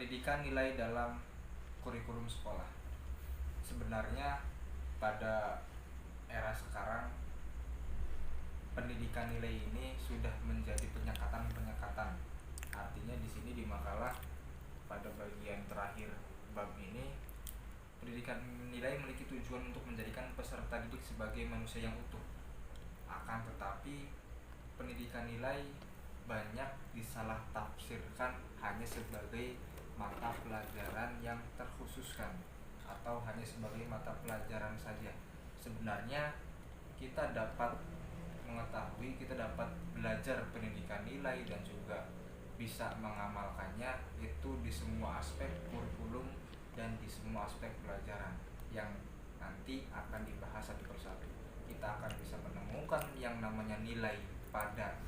Pendidikan nilai dalam kurikulum sekolah. Sebenarnya pada era sekarang pendidikan nilai ini sudah menjadi penyekatan-penyekatan. Artinya di sini di makalah pada bagian terakhir bab ini, pendidikan nilai memiliki tujuan untuk menjadikan peserta didik sebagai manusia yang utuh. Akan tetapi pendidikan nilai banyak disalah tafsirkan hanya sebagai mata pelajaran yang terkhususkan atau hanya sebagai mata pelajaran saja. Sebenarnya kita dapat mengetahui, kita dapat belajar pendidikan nilai dan juga bisa mengamalkannya itu di semua aspek kurikulum dan di semua aspek pelajaran yang nanti akan dibahas satu persatu. Kita akan bisa menemukan yang namanya nilai pada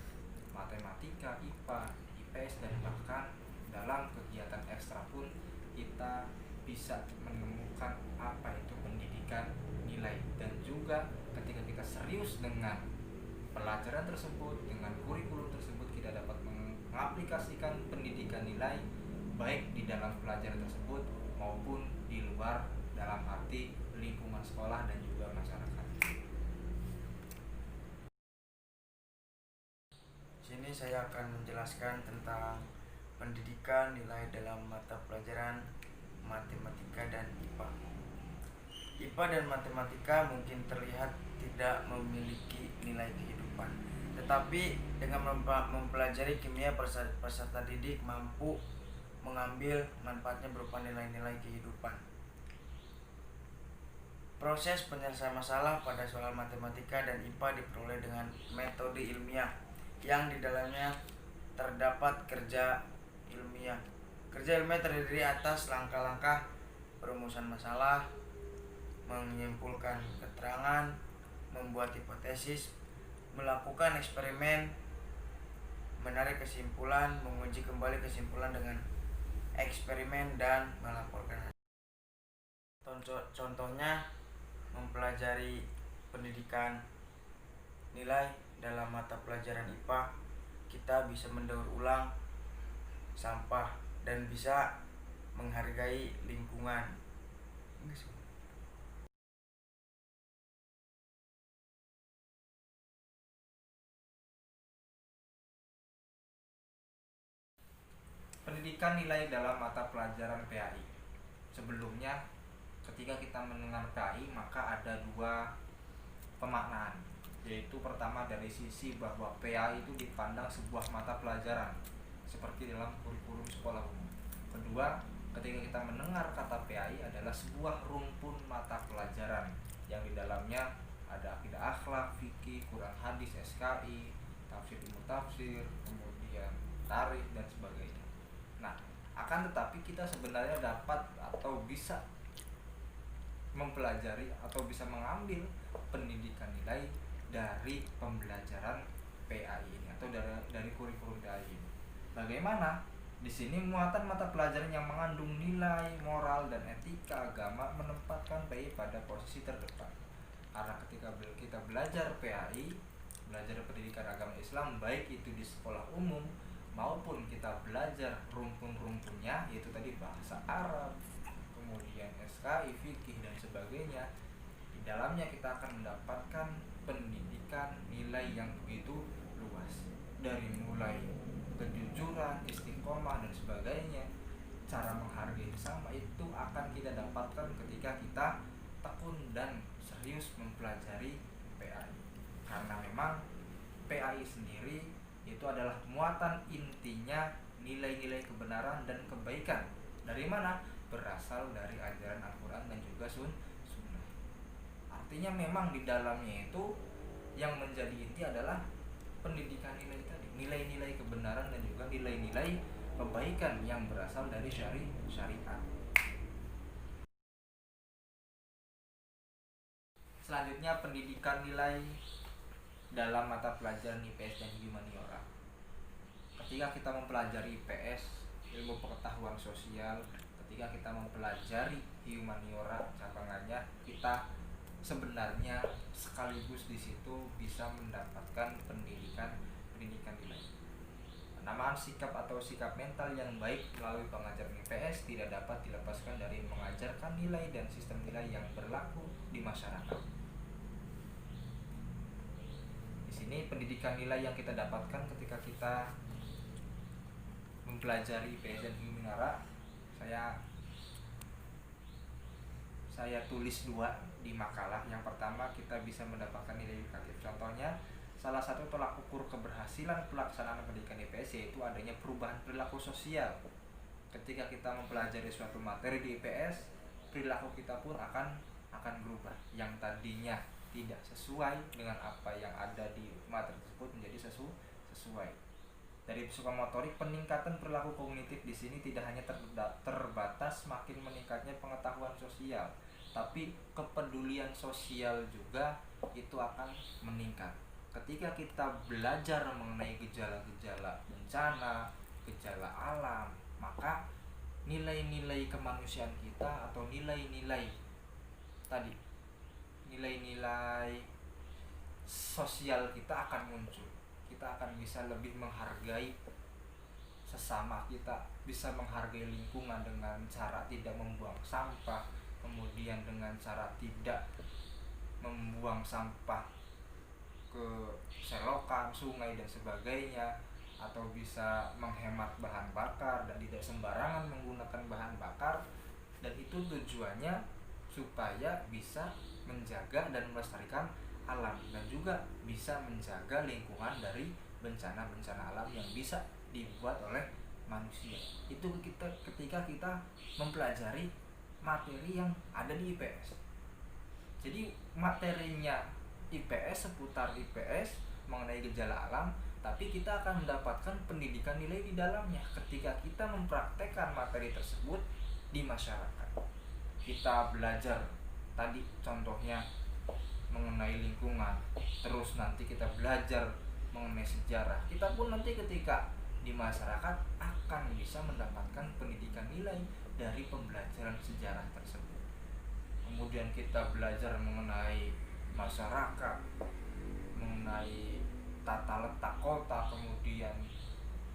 matematika, IPA, IPS, dan bahkan dalam kegiatan ekstra pun kita bisa menemukan apa itu pendidikan nilai. Dan juga ketika kita serius dengan pelajaran tersebut, dengan kurikulum tersebut, kita dapat mengaplikasikan pendidikan nilai baik di dalam pelajaran tersebut maupun di luar, dalam arti lingkungan sekolah dan juga masyarakat. Sini saya akan menjelaskan tentang pendidikan nilai dalam mata pelajaran matematika dan IPA. IPA dan matematika mungkin terlihat tidak memiliki nilai kehidupan, tetapi dengan mempelajari kimia, peserta didik mampu mengambil manfaatnya berupa nilai-nilai kehidupan. Proses penyelesaian masalah pada soal matematika dan IPA diperoleh dengan metode ilmiah yang di dalamnya terdapat kerja ilmiah. Kerja ilmiah terdiri atas langkah-langkah perumusan masalah, menyimpulkan keterangan, membuat hipotesis, melakukan eksperimen, menarik kesimpulan, menguji kembali kesimpulan dengan eksperimen, dan melaporkan hasil. Contohnya mempelajari pendidikan nilai dalam mata pelajaran IPA, kita bisa mendaur ulang sampah dan bisa menghargai lingkungan. Pendidikan nilai dalam mata pelajaran PAI. Sebelumnya ketika kita mendengar PAI maka ada dua pemaknaan, yaitu pertama dari sisi bahwa PAI itu dipandang sebuah mata pelajaran seperti dalam kurikulum sekolah umum. Kedua, ketika kita mendengar kata PAI adalah sebuah rumpun mata pelajaran yang di dalamnya ada akidah akhlak, fikih, Quran hadis, SKI, tafsir ilmu tafsir, kemudian tarikh dan sebagainya. Nah, akan tetapi kita sebenarnya dapat atau bisa mempelajari atau bisa mengambil pendidikan nilai dari pembelajaran PAI ini atau dari kurikulum PAI ini. Bagaimana? Di sini muatan mata pelajaran yang mengandung nilai moral dan etika agama menempatkan PAI pada posisi terdepan. Karena ketika kita belajar PAI, belajar pendidikan agama Islam, baik itu di sekolah umum maupun kita belajar rumpun-rumpunnya, yaitu tadi bahasa Arab, kemudian SKI, fikih dan sebagainya, di dalamnya kita akan mendapatkan pendidikan nilai yang begitu luas, dari mulai kejujuran, istiqomah dan sebagainya, cara menghargai sesama itu akan kita dapatkan ketika kita tekun dan serius mempelajari PAI. Karena memang PAI sendiri itu adalah muatan intinya nilai-nilai kebenaran dan kebaikan. Dari mana? Berasal dari ajaran Al-Quran dan juga Sunnah. Artinya memang di dalamnya itu yang menjadi inti adalah pendidikan nilai tadi, nilai-nilai kebenaran dan juga nilai-nilai kebaikan yang berasal dari syariat. Selanjutnya pendidikan nilai dalam mata pelajaran IPS dan humaniora. Ketika kita mempelajari IPS, ilmu pengetahuan sosial, ketika kita mempelajari humaniora cabangannya, kita sebenarnya sekaligus di situ bisa mendapatkan pendidikan nilai. Penamaan sikap atau sikap mental yang baik melalui pengajaran IPS tidak dapat dilepaskan dari mengajarkan nilai dan sistem nilai yang berlaku di masyarakat. Di sini pendidikan nilai yang kita dapatkan ketika kita mempelajari IPS dan Huminara, saya tulis 2 di makalah. Yang pertama, kita bisa mendapatkan nilai edukatif. Contohnya, salah satu tolak ukur keberhasilan pelaksanaan pendidikan IPS yaitu adanya perubahan perilaku sosial. Ketika kita mempelajari suatu materi di IPS, perilaku kita pun akan berubah. Yang tadinya tidak sesuai dengan apa yang ada di materi tersebut menjadi sesuai. Dari psikomotorik, peningkatan perilaku kognitif di sini tidak hanya terbatas makin meningkatnya pengetahuan sosial, tapi kepedulian sosial juga itu akan meningkat. Ketika kita belajar mengenai gejala-gejala bencana, gejala alam, maka nilai-nilai kemanusiaan kita atau nilai-nilai sosial kita akan muncul. Kita akan bisa lebih menghargai sesama kita, bisa menghargai lingkungan dengan cara tidak membuang sampah, kemudian dengan cara tidak membuang sampah ke selokan, sungai dan sebagainya, atau bisa menghemat bahan bakar dan tidak sembarangan menggunakan bahan bakar. Dan itu tujuannya supaya bisa menjaga dan melestarikan alam dan juga bisa menjaga lingkungan dari bencana-bencana alam yang bisa dibuat oleh manusia. Itu ketika kita mempelajari materi yang ada di IPS. Jadi materinya IPS seputar IPS mengenai gejala alam, tapi kita akan mendapatkan pendidikan nilai di dalamnya ketika kita mempraktekkan materi tersebut di masyarakat. Kita belajar tadi contohnya mengenai lingkungan, terus nanti kita belajar mengenai sejarah. Kita pun nanti ketika di masyarakat akan bisa mendapatkan pendidikan nilai dari pembelajaran sejarah tersebut. Kemudian kita belajar mengenai masyarakat, mengenai tata letak kota, kemudian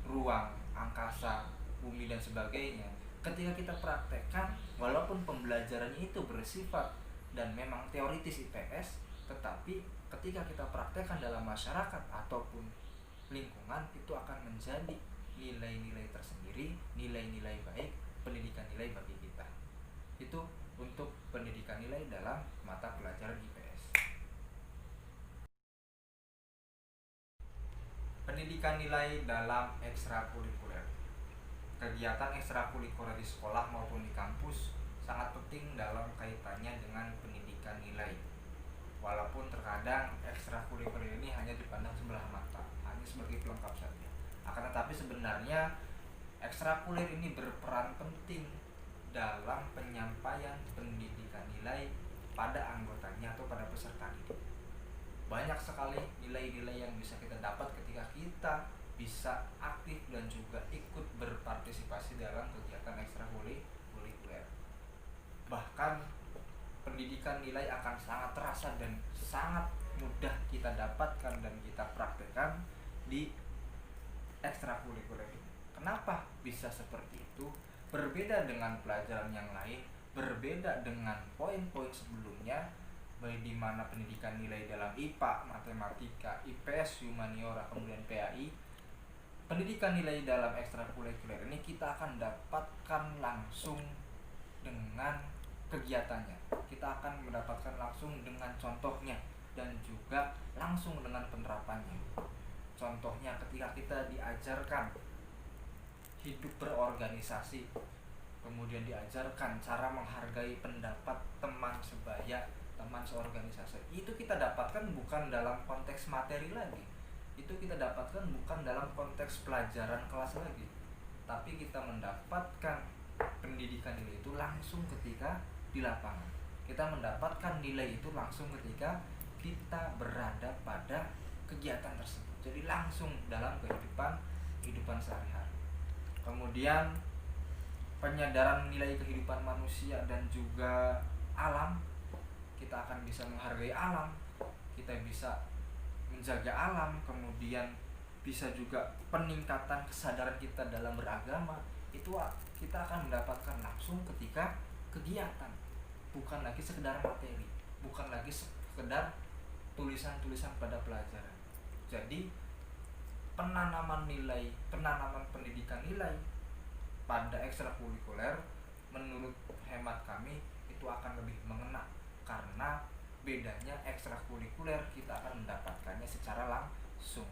ruang, angkasa, bumi dan sebagainya. Ketika kita praktekkan, walaupun pembelajarannya itu bersifat dan memang teoritis IPS, tetapi ketika kita praktekkan dalam masyarakat ataupun lingkungan, itu akan menjadi nilai-nilai tersendiri, nilai-nilai baik, pendidikan nilai bagi kita. Itu untuk pendidikan nilai dalam mata pelajaran IPS. Pendidikan nilai dalam ekstrakurikuler. Kegiatan ekstrakurikuler di sekolah maupun di kampus sangat penting dalam kaitannya dengan pendidikan nilai. Walaupun terkadang ekstrakurikuler ini hanya dipandang sebelah mata, hanya sebagai pelengkap saja. Akan tetapi sebenarnya ekstrakurikuler ini berperan penting dalam penyampaian pendidikan nilai pada anggotanya atau pada peserta didik. Banyak sekali nilai-nilai yang bisa kita dapat ketika kita bisa aktif dan juga ikut berpartisipasi dalam kegiatan ekstrakurikuler. Bahkan pendidikan nilai akan sangat terasa dan sangat mudah kita dapatkan dan kita praktekkan di ekstrakurikuler ini. Kenapa bisa seperti itu? Berbeda dengan pelajaran yang lain, berbeda dengan poin-poin sebelumnya, baik di mana pendidikan nilai dalam IPA, matematika, IPS, humaniora, kemudian PAI. Pendidikan nilai dalam ekstrakurikuler ini kita akan dapatkan langsung dengan kegiatannya. Kita akan mendapatkan langsung dengan contohnya dan juga langsung dengan penerapannya. Contohnya ketika kita diajarkan hidup berorganisasi, kemudian diajarkan cara menghargai pendapat teman sebaya, teman seorganisasi. Itu kita dapatkan bukan dalam konteks materi lagi. Itu kita dapatkan bukan dalam konteks pelajaran kelas lagi. Tapi kita mendapatkan pendidikan nilai itu langsung ketika di lapangan. Kita mendapatkan nilai itu langsung ketika kita berada pada kegiatan tersebut. Jadi langsung dalam kehidupan sehari-hari. Kemudian penyadaran nilai kehidupan manusia dan juga alam. Kita akan bisa menghargai alam, kita bisa menjaga alam, kemudian bisa juga peningkatan kesadaran kita dalam beragama, itu kita akan mendapatkan langsung ketika kegiatan, bukan lagi sekedar materi, bukan lagi sekedar tulisan-tulisan pada pelajaran. Jadi penanaman pendidikan nilai pada ekstrakurikuler menurut hemat kami itu akan lebih mengena, karena bedanya ekstrakurikuler kita akan mendapatkannya secara langsung.